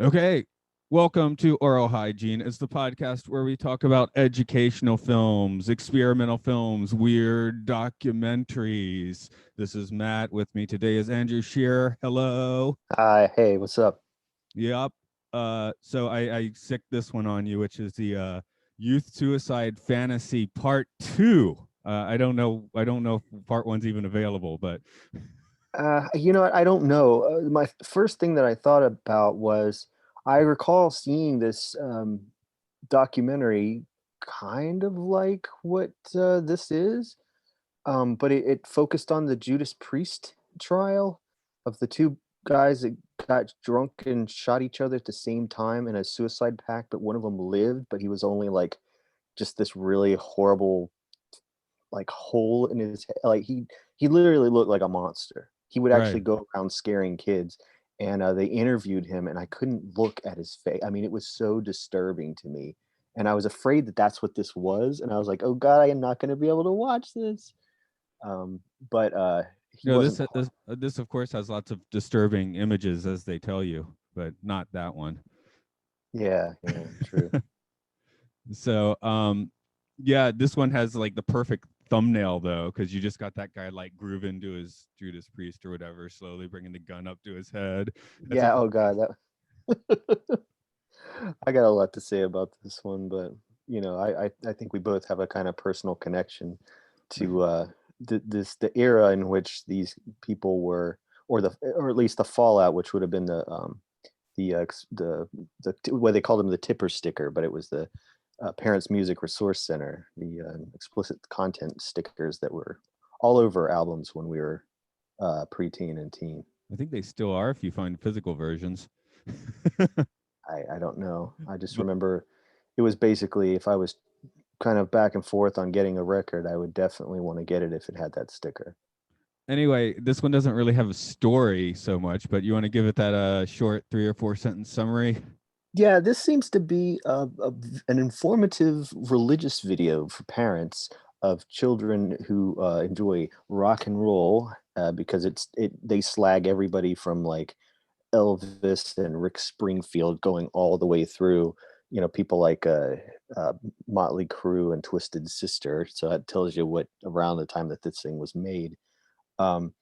Okay, welcome to Aural Hygiene. It's the podcast where we talk about educational films, experimental films, weird documentaries. This is Matt. With me today is Andrew Shearer. Hello. Hi, hey, what's up? Yep. So I sick this one on you, which is the Youth Suicide Fantasy Part 2. I don't know. I don't know if Part 1's even available, but What? I don't know. My first thing that I thought about was I recall seeing this documentary, kind of like what this is, but it focused on the Judas Priest trial of the two guys that got drunk and shot each other at the same time in a suicide pact, but one of them lived, but he was only like just this really horrible like hole in his head. Like he literally looked like a monster. He would right. actually go around scaring kids, and they interviewed him, and I couldn't look at his face. I mean, it was so disturbing to me, and I was afraid that that's what this was, and I was like, "Oh God, I am not going to be able to watch this." But he No, this wasn't. this this of course has lots of disturbing images as they tell you, but not that one. Yeah, yeah, true. So, yeah, this one has like the perfect thumbnail though, because you just got that guy like grooving to his Judas Priest or whatever, slowly bringing the gun up to his head. That's a Yeah. Oh God, that. I got a lot to say about this one, but I think we both have a kind of personal connection to the era in which these people were, or at least the fallout, which would have been the what they called them, the tipper sticker, but it was the Parents Music Resource Center, the explicit content stickers that were all over albums when we were preteen and teen. I think they still are if you find physical versions. I don't know. I just But remember it was basically, if I was kind of back and forth on getting a record, I would definitely want to get it if it had that sticker. anyway, this one doesn't really have a story so much, but you want to give it that short 3 or 4 sentence summary? Yeah, this seems to be an informative religious video for parents of children who enjoy rock and roll, because they slag everybody from like Elvis and Rick Springfield going all the way through, people like uh, Motley Crue and Twisted Sister. So that tells you what around the time that this thing was made. Um,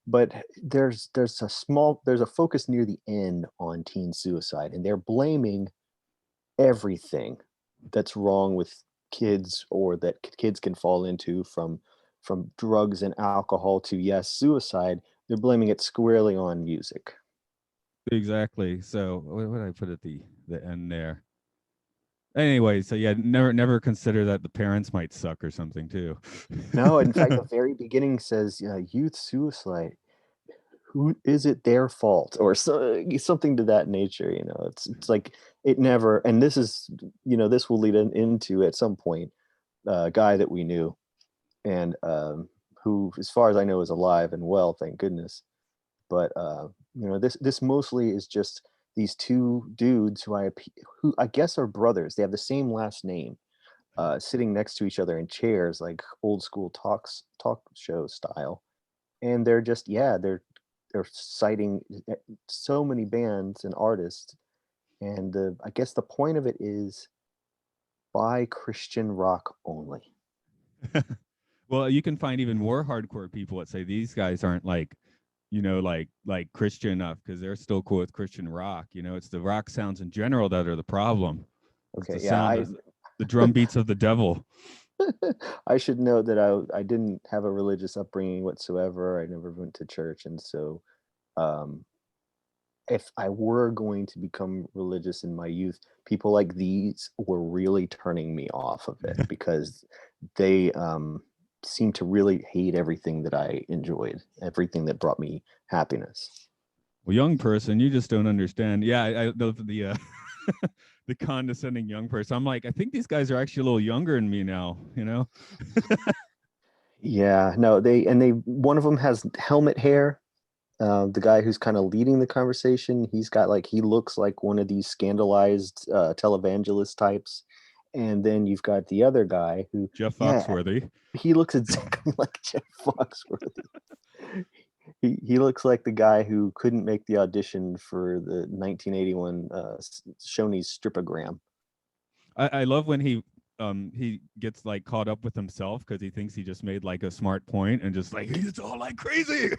but there's a focus near the end on teen suicide, and they're blaming everything that's wrong with kids, or that kids can fall into, from drugs and alcohol to, yes, suicide. They're blaming it squarely on music. Exactly. So what did I put at the end there? Anyway, so yeah, never consider that the parents might suck or something too. No, in fact, the very beginning says, youth suicide. Who is it their fault, or something to that nature? It's like it never. And this is, this will lead into, at some point, a guy that we knew, and who, as far as I know, is alive and well, thank goodness. But this mostly is just these two dudes who I guess are brothers. They have the same last name, sitting next to each other in chairs, like old school talk show style, and they're just, yeah, they're citing so many bands and artists, and I guess the point of it is buy Christian rock only. Well, you can find even more hardcore people that say these guys aren't like, like Christian enough because they're still cool with Christian rock. It's the rock sounds in general that are the problem. It's the Okay, yeah, sound of the drum beats of the devil. I should know that I didn't have a religious upbringing whatsoever. I never went to church, and so um, if I were going to become religious in my youth, people like these were really turning me off of it, because they seem to really hate everything that I enjoyed, everything that brought me happiness. Well, young person, you just don't understand. Yeah, I the the condescending young person. I'm like, I think these guys are actually a little younger than me now. Yeah, no, they one of them has helmet hair. The guy who's kind of leading the conversation, he looks like one of these scandalized televangelist types. And then you've got the other guy who, Jeff yeah, Foxworthy. he looks exactly like Jeff Foxworthy. He looks like the guy who couldn't make the audition for the 1981 Shoney's Stripogram. I love when he gets like caught up with himself because he thinks he just made like a smart point and just like he's all like crazy.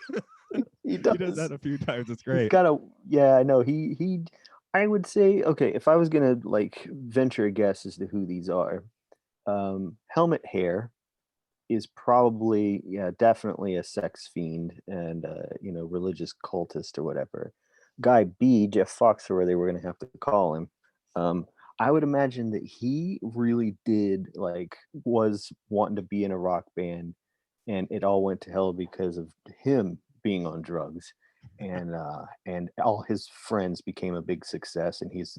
He He does does. that a few times. It's He's great. got a yeah. I know he. I would say okay. If I was gonna like venture a guess as to who these are, Helmet Hair is probably definitely a sex fiend and religious cultist or whatever. Guy B, Jeff Foxworthy, they were gonna have to call him. um I would imagine that he really did like was wanting to be in a rock band, and it all went to hell because of him being on drugs, and all his friends became a big success, and he's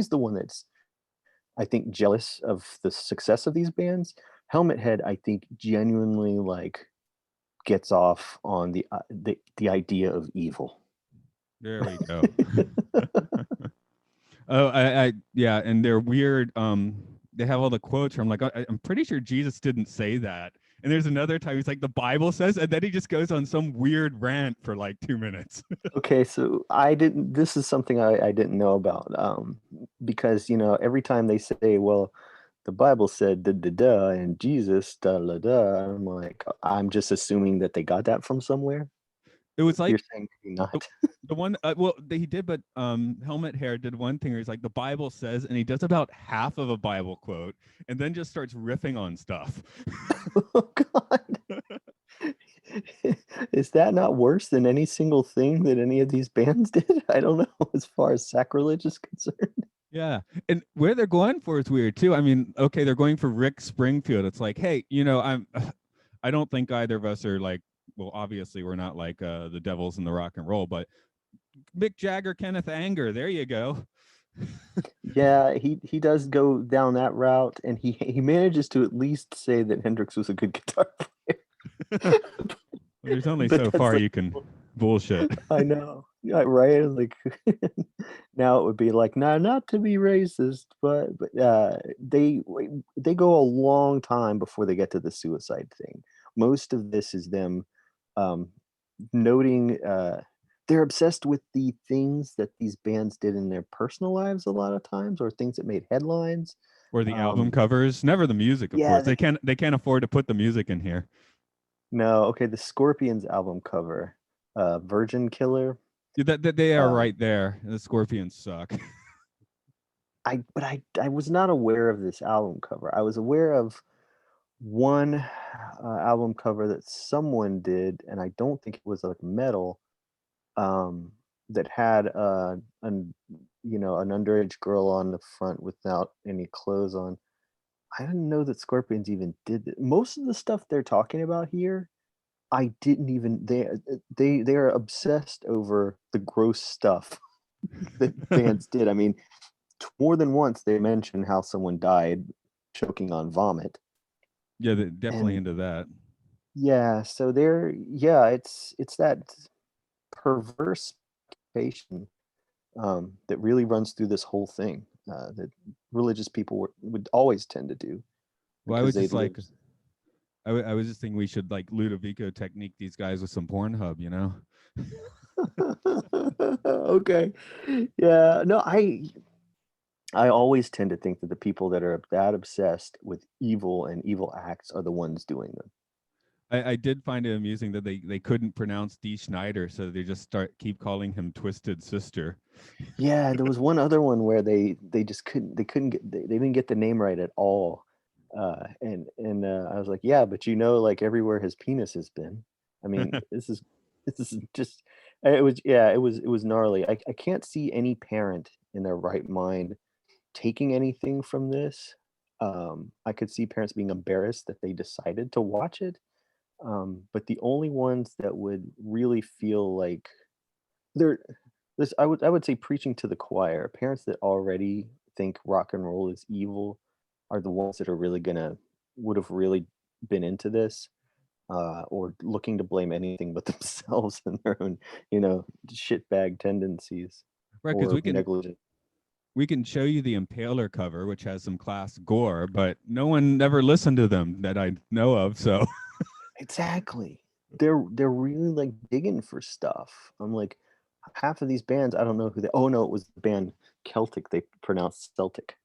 the one that's, I think, jealous of the success of these bands. Helmet Head, I think, genuinely like gets off on the idea of evil. There we go. Oh, yeah, and they're weird. They have all the quotes from like I'm pretty sure Jesus didn't say that. And there's another time he's like the Bible says, and then he just goes on some weird rant for like 2 minutes. Okay, so I didn't. This is something I didn't know about. Because every time they say, "Well, the Bible said da da da," and Jesus da da da, I'm like, I'm just assuming that they got that from somewhere. It was like You're saying maybe the, not. the one he did, but Helmet Hair did one thing where he's like the Bible says, and he does about half of a Bible quote and then just starts riffing on stuff. Oh God. Is that not worse than any single thing that any of these bands did? I don't know, as far as sacrilege is concerned. Yeah. And where they're going for is weird too. I mean, okay, they're going for Rick Springfield. It's like, hey, I don't think either of us are like, well, obviously we're not like the Devils in the rock and roll, but Mick Jagger, Kenneth Anger, there you go. Yeah, he does go down that route, and he manages to at least say that Hendrix was a good guitar player. Well, there's only But so that's far like, you can bullshit. I know, yeah, right? Like now it would be like, nah, not to be racist, but they go a long time before they get to the suicide thing. Most of this is them um, noting they're obsessed with the things that these bands did in their personal lives a lot of times, or things that made headlines. Or the album Um, covers, never the music, of yeah, course. They can't afford to put the music in here. no, okay, the Scorpions album cover, Virgin Killer. Yeah, that they are Um, right there. The Scorpions suck. I was not aware of this album cover. I was aware of one album cover that someone did, and I don't think it was like metal. Um, that had an underage girl on the front without any clothes on. I didn't know that Scorpions even did that. Most of the stuff they're talking about here, I didn't even they are obsessed over the gross stuff that bands did. I mean, more than once they mention how someone died choking on vomit. Yeah, they're definitely And into that. yeah, so it's that perverse patient that really runs through this whole thing that religious people would always tend to do Well, I because was they just live. like, I was just thinking we should like Ludovico technique these guys with some Pornhub, you know? Okay, yeah, no, I always tend to think that the people that are that obsessed with evil and evil acts are the ones doing them. I did find it amusing that they couldn't pronounce D. Schneider, so they just keep calling him Twisted Sister. Yeah, there was one other one where they just couldn't get they didn't get the name right at all. And I was like, yeah, but like everywhere his penis has been. I mean, this is just it was gnarly. I can't see any parent in their right mind taking anything from this. I could see parents being embarrassed that they decided to watch it. But the only ones that would really feel like they're this I would say preaching to the choir. Parents that already think rock and roll is evil are the ones that are really gonna would have really been into this, or looking to blame anything but themselves and their own, shitbag tendencies Right, because or negligence. we can show you the Impaler cover, which has some class gore, but no one ever listened to them that I know of. So Exactly. they're really like digging for stuff. I'm like, half of these bands, I don't know who they. Oh no, it was the band Celtic. They pronounced Celtic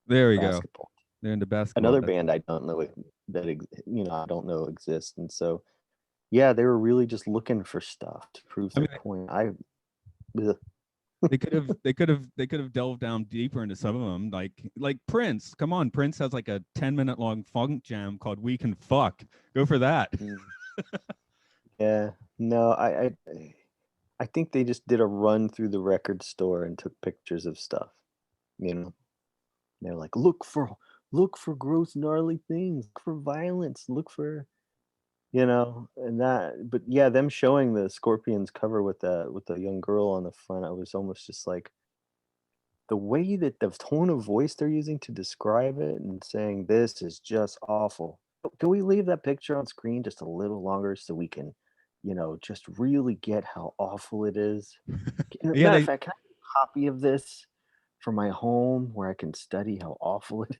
There we go. basketball. They're into basketball. Another That's band I don't know I don't know exists, and so yeah, they were really just looking for stuff to prove I their mean, point. they could have delved down deeper into some of them, like Prince. Come on, Prince has like a 10-minute long funk jam called "We Can Fuck." Go for that. Mm, yeah, no, I think they just did a run through the record store and took pictures of stuff. You know, they're like, look for gross, gnarly things, look for violence, look for and that. But yeah, them showing the Scorpions cover with the young girl on the front, I was almost just like the way that the tone of voice they're using to describe it and saying this is just awful. Can we leave that picture on screen just a little longer so we can, just really get how awful it is? Yeah, Matter of they fact, can I get a copy of this for my home where I can study how awful it is?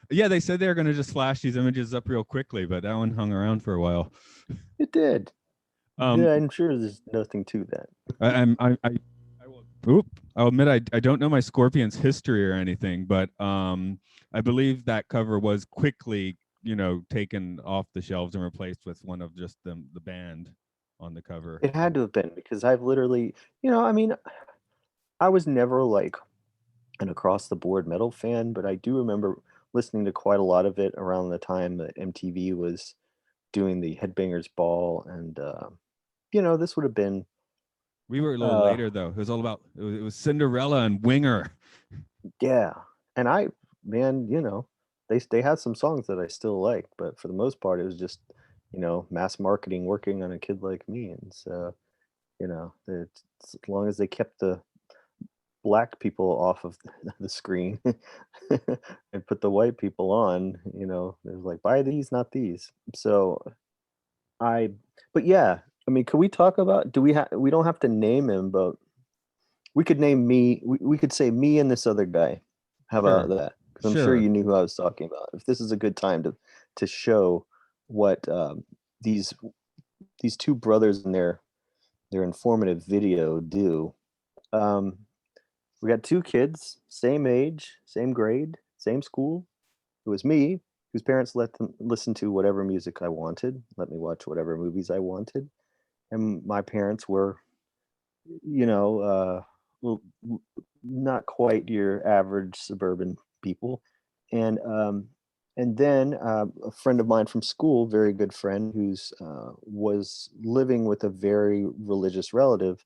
yeah, they said they were going to just flash these images up real quickly, but that one hung around for a while. It did. Um, Yeah, I'm sure there's nothing to that. I will. Oop, I'll admit I don't know my Scorpions history or anything, but I believe that cover was quickly taken off the shelves and replaced with one of just the band on the cover. It had to have been because I've literally, I mean, I was never like an across the board metal fan, but I do remember listening to quite a lot of it around the time that MTV was doing the Headbangers Ball, and this would have been, We were a little uh, later though. It was all about it was Cinderella and Winger. yeah, and man, they had some songs that I still like, but for the most part, it was just, mass marketing working on a kid like me, and so as long as they kept the black people off of the screen and put the white people on, it was like, buy these, not these. So I, but yeah, I mean, could we talk about, we don't have to name him, but we could name me, we could say me and this other guy. How about Sure, that? Because I'm sure sure. you knew who I was talking about. If this is a good time to show what these these two brothers in their informative video do. Um, we got two kids, same age, same grade, same school. It was me, whose parents let them listen to whatever music I wanted, let me watch whatever movies I wanted. And my parents were, well, not quite your average suburban people. And then a friend of mine from school, very good friend, who's was living with a very religious relative,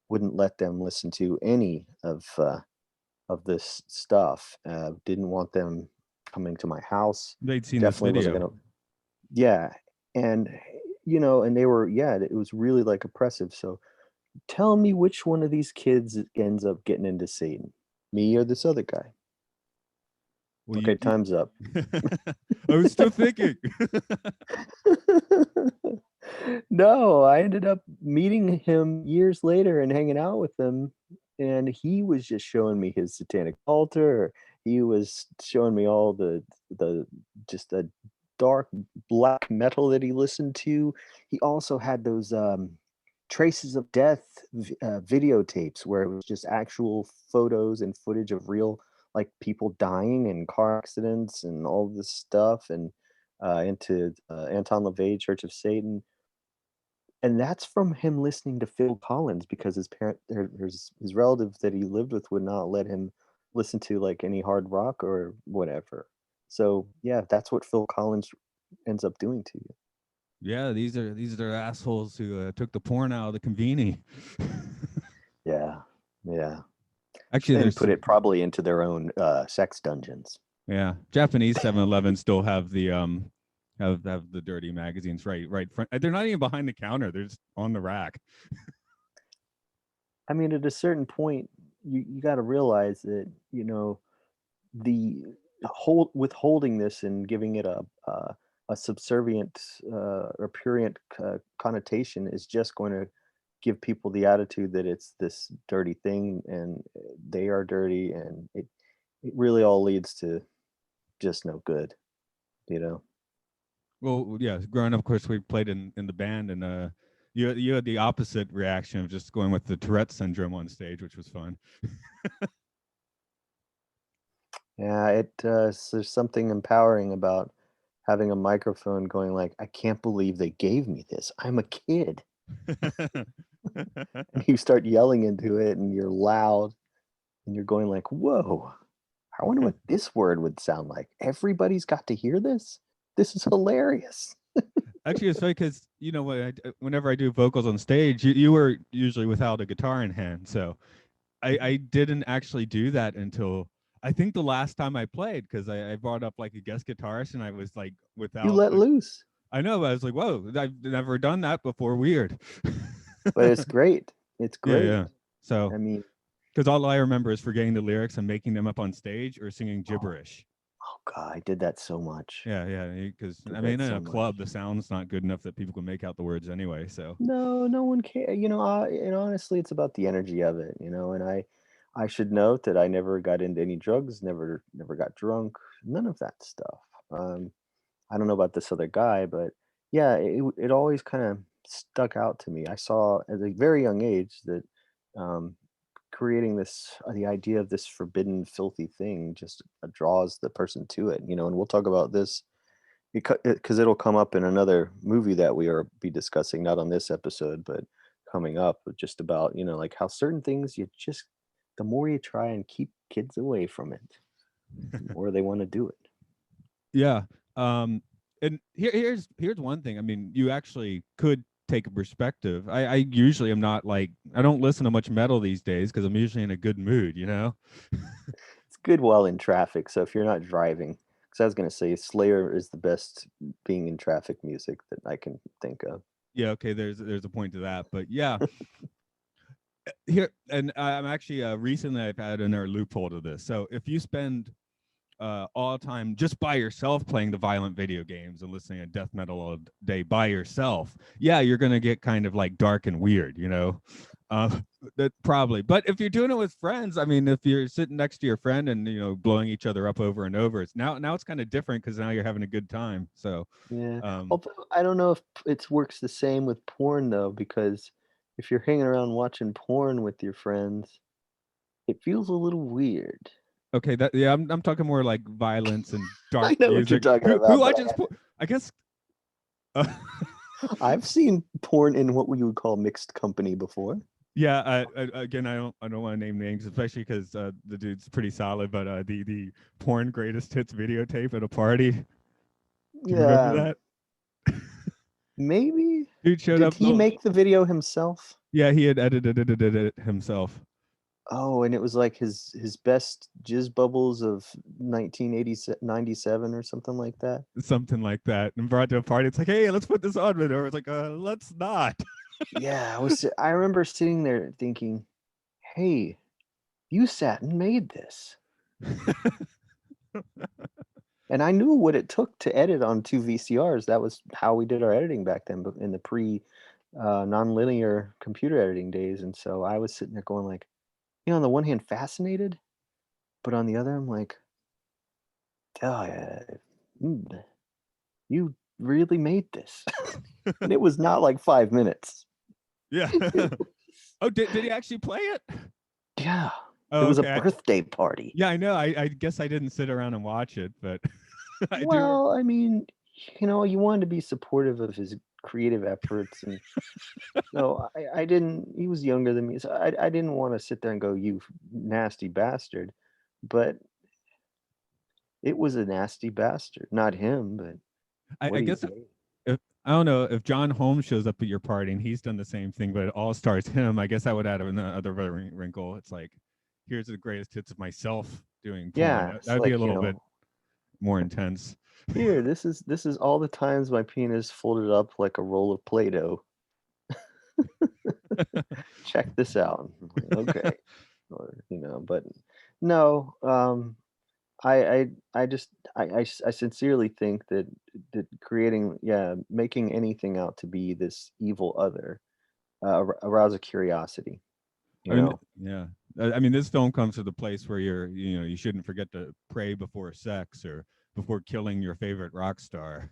wouldn't let them listen to any of this stuff. Didn't want them coming to my house. They'd seen this Definitely wasn't video. gonna. Yeah, and and they were. Yeah, it was really like oppressive. So tell me which one of these kids ends up getting into Satan, me or this other guy? Well, Okay, time's up. I was still thinking. No, I ended up meeting him years later and hanging out with him, and he was just showing me his satanic altar. He was showing me all the just the dark black metal that he listened to. He also had those traces of death videotapes where it was just actual photos and footage of real like people dying in car accidents and all this stuff, and into Anton LaVey, Church of Satan, and that's from him listening to Phil Collins because his relative that he lived with would not let him listen to like any hard rock or whatever. So yeah, that's what Phil Collins ends up doing to you. Yeah, these are assholes who took the porn out of the conveni. Yeah, yeah, Actually, and there's put it probably into their own sex dungeons. yeah, Japanese 7-Eleven still have the dirty magazines right front. They're not even behind the counter; they're just on the rack. I mean, at a certain point, you got to realize that the withholding this and giving it a subservient or prurient connotation is just going to give people the attitude that it's this dirty thing and they are dirty, and it really all leads to just no good, you know. Well, yeah, growing up, of course, we played in the band, and you had the opposite reaction of just going with the Tourette syndrome on stage, which was fun. Yeah, there's something empowering about having a microphone going like, "I can't believe they gave me this. I'm a kid." And you start yelling into it and you're loud and you're going like, "Whoa, I wonder what this word would sound like. Everybody's got to hear this? This is hilarious." Actually, it's funny because you know whenever I do vocals on stage, you were usually without a guitar in hand, so I didn't actually do that until I think the last time I played because I brought up like a guest guitarist and I was like You without let a, loose. I know, but I was like, whoa, I've never done that before. Weird. But it's great. It's Yeah, great. yeah. So I mean, because all I remember is forgetting the lyrics and making them up on stage or singing oh, gibberish. oh God, I did that so much. Yeah, yeah. Because Did I mean, that in so a much. club, the sound's not good enough that people can make out the words anyway. So No, no one care. And honestly, it's about the energy of it, and I should note that I never got into any drugs, never got drunk, none of that stuff. I don't know about this other guy, but yeah, it always kind of stuck out to me. I saw at a very young age that um, creating the idea of this forbidden, filthy thing just draws the person to it, and we'll talk about this because it'll come up in another movie that we are be discussing, not on this episode, but coming up, just about like how certain things the more you try and keep kids away from it, the more they want to do it. yeah. Um, and here's one thing. I mean, you actually could take a perspective. I usually am not like I don't listen to much metal these days because I'm usually in a good mood, you know? It's good while in traffic, so if you're not driving, because I was gonna say Slayer is the best being in traffic music that I can think of. Yeah, okay, there's a point to that. But yeah, here and I'm actually recently I've had another loophole to this. So if you spend all time just by yourself playing the violent video games and listening to death metal all day by yourself, yeah, you're gonna get kind of like dark and weird, you know. Uh, that probably. But if you're doing it with friends, I mean, if you're sitting next to your friend and blowing each other up over and over, it's now it's kind of different because now you're having a good time. So, Yeah, um, although I don't know if it works the same with porn though, because if you're hanging around watching porn with your friends, it feels a little weird. okay, that yeah, I'm talking more like violence and I dark know what you're music. talking Who about, but watches? I guess. Uh, I've seen porn in what we would call mixed company before. Yeah, again, I don't want to name names, especially because the dude's pretty solid. But the porn greatest hits videotape at a party. Do you remember Yeah, that? maybe. Dude showed Did up. he make the video himself? Yeah, he had edited it himself, Oh, and it was like his best jizz bubbles of 1997 or something like that. something like that, and brought it to a party. It's like, hey, let's put this on. And it's like, let's not. Yeah, I remember sitting there thinking, "Hey, you sat and made this." And I knew what it took to edit on 2 VCRs. That was how we did our editing back then, but in the nonlinear computer editing days, and so I was sitting there going like, on the one hand fascinated, but on the other I'm like, "God, mm, you really made this." And it was not like 5 minutes. Yeah. It Oh, did he actually play it? Yeah. It Oh, was a okay. birthday party. Yeah, I know. I guess I didn't sit around and watch it, but I do. Well, I mean, you wanted to be supportive of his creative efforts, and no, I didn't. He was younger than me, so I didn't wanna sit there and go, "You nasty bastard," but it was a nasty bastard. Not him, but what I he guess made. if I don't know if John Holmes shows up at your party and he's done the same thing, but it all stars him. I guess I would add another wrinkle. It's like, here's the greatest hits of myself doing porn. Yeah, That it's would be a like, little bit more intense. "Here, this is all the times my penis folded up like a roll of Play-Doh. Check this out." I'm like, "Okay." Or, but no, I just I sincerely think that creating, yeah, making anything out to be this evil other arouse a curiosity, you I mean, know. yeah. I mean, this film comes to the place where you shouldn't forget to pray before sex or before killing your favorite rock star.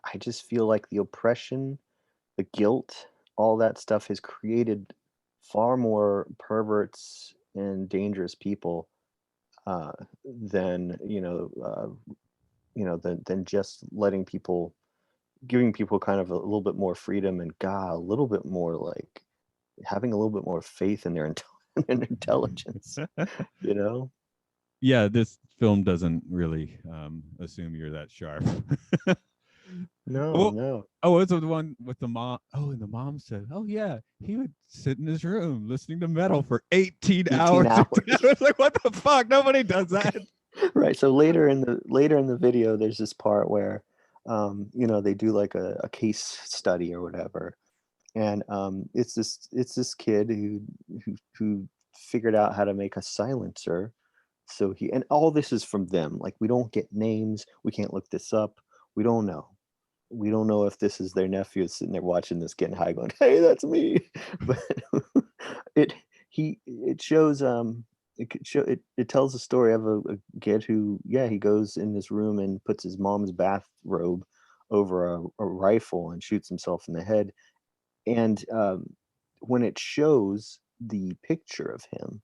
I just feel like the oppression, the guilt, all that stuff has created far more perverts and dangerous people uh, than than just letting people, giving people kind of a little bit more freedom and a little bit more like having a little bit more faith in their in their intelligence. You know? Yeah, this film doesn't really assume you're that sharp. No, Oh, no. oh, it's the one with the mom. Oh, and the mom said, "Oh yeah, he would sit in his room listening to metal for 18 18 hours." I hours. was like, "What the fuck? Nobody does that." Right. So later in the video, there's this part where, they do like a case study or whatever, and it's this kid who figured out how to make a silencer. So and all this is from them. Like we don't get names. We can't look this up. We don't know. We don't know if this is their nephew sitting there watching this getting high, going, "Hey, that's me." But it it shows it tells the story of a kid who, yeah, he goes in this room and puts his mom's bathrobe over a rifle and shoots himself in the head. And when it shows the picture of him,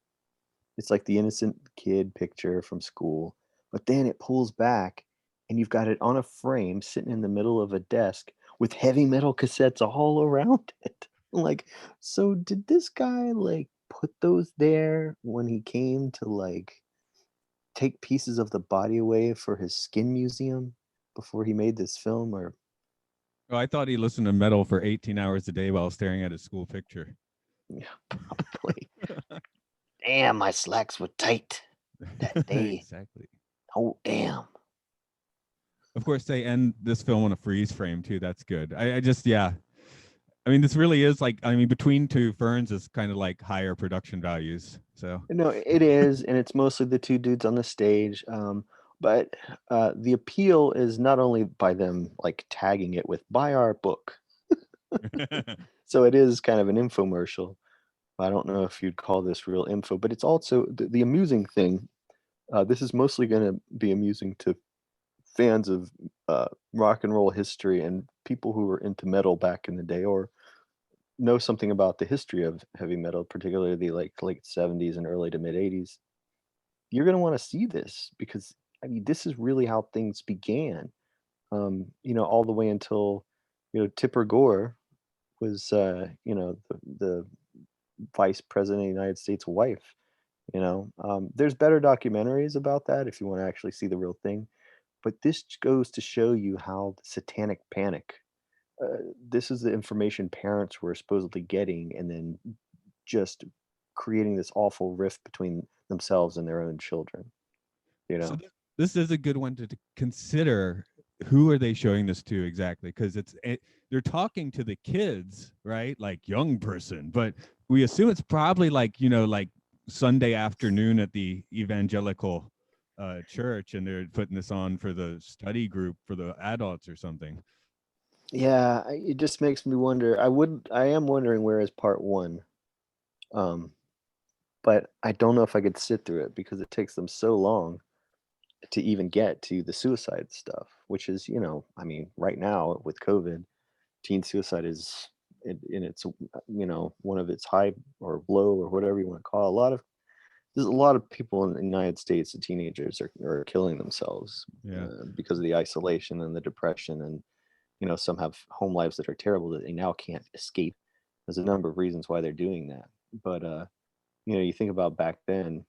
it's like the innocent kid picture from school, but then it pulls back and you've got it on a frame sitting in the middle of a desk with heavy metal cassettes all around it. Like, so did this guy like put those there when he came to like take pieces of the body away for his skin museum before he made this film? Or Oh, I thought he listened to metal for 18 hours a day while staring at his school picture. yeah, probably. Damn, my slacks were tight that day. Exactly. Oh, damn. Of course, they end this film on a freeze frame too. That's good. I just, yeah. I mean, this really is like, I mean, Between Two Ferns is kind of like higher production values. So, No, it is, and it's mostly the two dudes on the stage. But the appeal is not only by them like tagging it with "buy our book," so it is kind of an infomercial. I don't know if you'd call this real info, but it's also the amusing thing. This is mostly going to be amusing to fans of rock and roll history and people who were into metal back in the day, or know something about the history of heavy metal, particularly the like late 70s and early to mid 80s. You're going to want to see this because I mean this is really how things began. All the way until Tipper Gore was the vice president of the United States wife. There's better documentaries about that if you want to actually see the real thing. But this goes to show you how the satanic panic. This is the information parents were supposedly getting, and then just creating this awful rift between themselves and their own children. You so know. this is a good one to consider. Who are they showing this to exactly? Because they're talking to the kids, right? Like young person, but we assume it's probably like like Sunday afternoon at the evangelical church, and they're putting this on for the study group for the adults or something. Yeah, it just makes me wonder. I am wondering where is part one, um, but I don't know if I could sit through it because it takes them so long to even get to the suicide stuff, which is, I mean, right now with COVID, teen suicide is in its, one of its high or low or whatever you want to call it. There's a lot of people in the United States, the teenagers are killing themselves Yeah. because of the isolation and the depression, and some have home lives that are terrible that they now can't escape. There's a number of reasons why they're doing that, but you think about back then,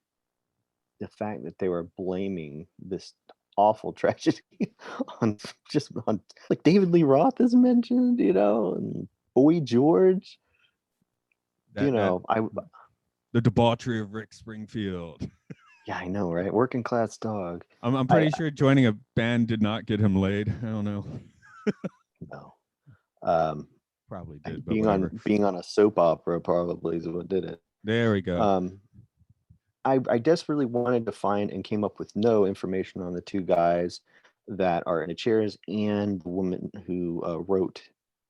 the fact that they were blaming this awful tragedy on just on like David Lee Roth is mentioned, and Boy George. That I the debauchery of Rick Springfield. Yeah, I know, right? Working class dog. I'm I pretty sure joining a band did not get him laid. I don't know. No. Um, Probably did, but being whatever. on a soap opera probably is what did it. There we go. I desperately wanted to find and came up with no information on the two guys that are in the chairs and the woman who wrote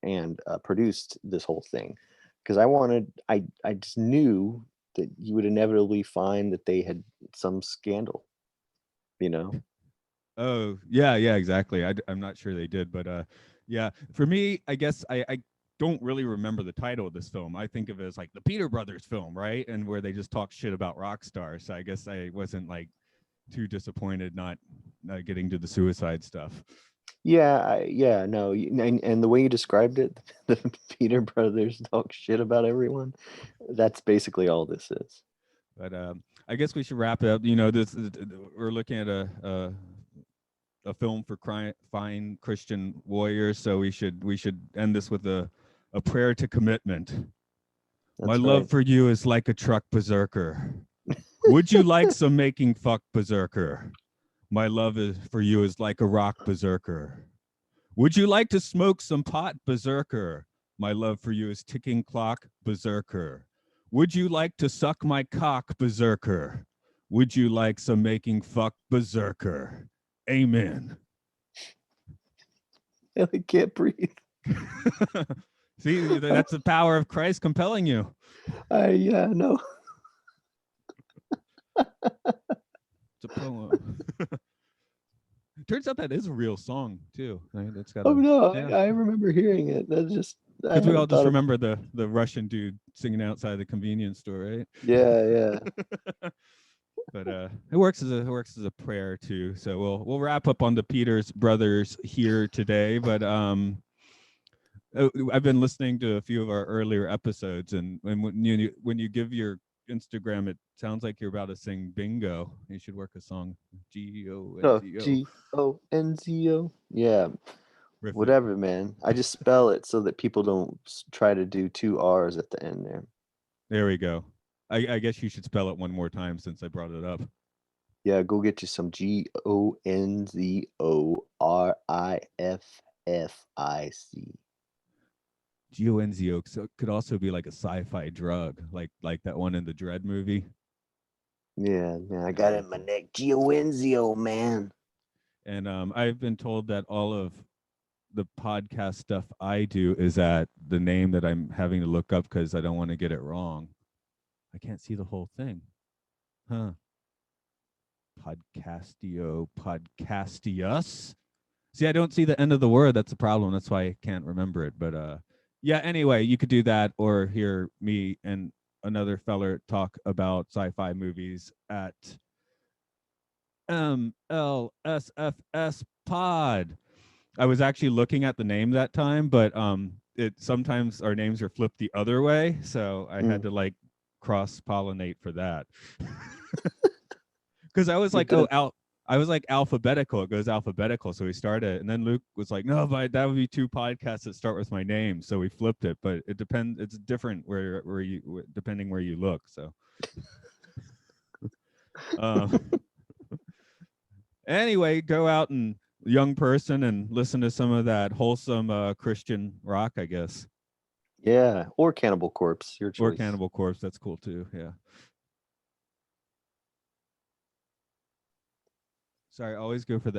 and produced this whole thing, because I just knew that you would inevitably find that they had some scandal, you know. Oh, yeah, exactly. I'm not sure they did, but Yeah, for me, I guess I don't really remember the title of this film. I think of it as like the Peter Brothers film, right? And where they just talk shit about rock stars. So I guess I wasn't like too disappointed not getting to the suicide stuff. Yeah, no, and the way you described it, the Peter brothers talk shit about everyone. That's basically all this is. But I guess we should wrap it up. You know, this we're looking at a film for fine Christian warriors, so we should end this with a prayer to commitment. My That's love right. for you is like a truck berserker. Would you like some making fuck berserker? My love for you is like a rock berserker. Would you like to smoke some pot berserker? My love for you is ticking clock berserker. Would you like to suck my cock berserker? Would you like some making fuck berserker? Amen. I can't breathe. See, that's the power of Christ compelling you. Yeah, no. It's a poem. Turns out that is a real song too. That's got Oh a no, yeah. I remember hearing it. That's just I Because we all haven't just thought of. remember the Russian dude singing outside the convenience store, right? Yeah. But it works as a prayer too. So we'll wrap up on the Peters brothers here today. But I've been listening to a few of our earlier episodes, and when you give your Instagram, it sounds like you're about to sing bingo. You should work a song. Oh, Gonzo. Gonzo. Yeah, Riff it. whatever, man. I just spell it so that people don't try to do two R's at the end there. There we go. I guess you should spell it one more time since I brought it up. Yeah, go get you some GONZORIFFIC. Gonzo could also be like a sci-fi drug, like that one in the Dread movie. Yeah, man, I got it in my neck. Gionzio, man. And I've been told that all of the podcast stuff I do is at the name that I'm having to look up because I don't want to get it wrong. I can't see the whole thing. Huh. Podcastius. See, I don't see the end of the word. That's the problem. That's why I can't remember it. But yeah, anyway, you could do that or hear me and another feller talk about sci-fi movies at MLSFS Pod. I was actually looking at the name that time, but it sometimes our names are flipped the other way, so I had to like cross pollinate for that. Because I was like, I was like alphabetical. It goes alphabetical, so we started, and then Luke was like, no, but that would be two podcasts that start with my name, so we flipped it. But it depends. It's different where you depending where you look. So. Anyway, go out and young person and listen to some of that wholesome Christian rock, I guess. Yeah, or Cannibal Corpse, your choice. Or Cannibal Corpse, that's cool too. Yeah. Sorry, I always go for the